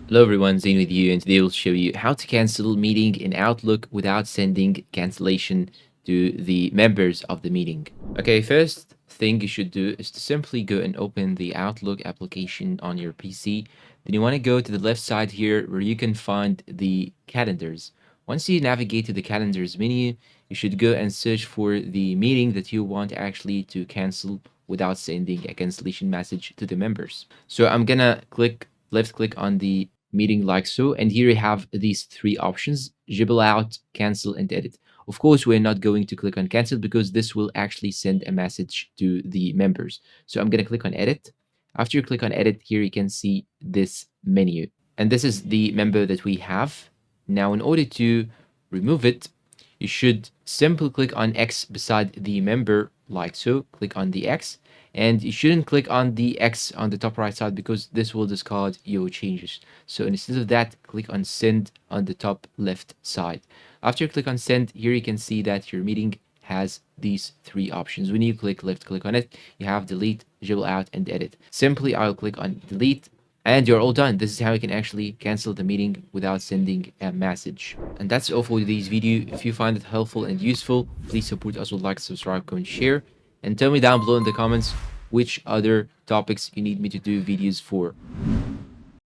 Hello everyone, Zane with you, and today we'll show you how to cancel meeting in Outlook without sending cancellation to the members of the meeting. Okay, first thing you should do is to simply go and open the Outlook application on your PC. Then you want to go to the left side here where you can find the calendars. Once you navigate to the calendars menu, you should go and search for the meeting that you want actually to cancel without sending a cancellation message to the members. So I'm gonna left click on the meeting like so, and here you have these three options: jibble out, cancel, and edit. Of course, we're not going to click on cancel because this will actually send a message to the members. So I'm going to click on edit. After you click on edit, here you can see this menu. And this is the member that we have. Now, in order to remove it, you should simply click on X beside the member like so. Click on the X, and you shouldn't click on the X on the top right side because this will discard your changes. So instead of that, click on send on the top left side. After you click on send, here you can see that your meeting has these three options. When you click on it, you have delete, jibble out, and edit. Simply, I'll click on delete, and you're all done. This is how you can actually cancel the meeting without sending a message. And that's all for today's video. If you find it helpful and useful, please support us with like, subscribe, comment, share, and tell me down below in the comments which other topics you need me to do videos for.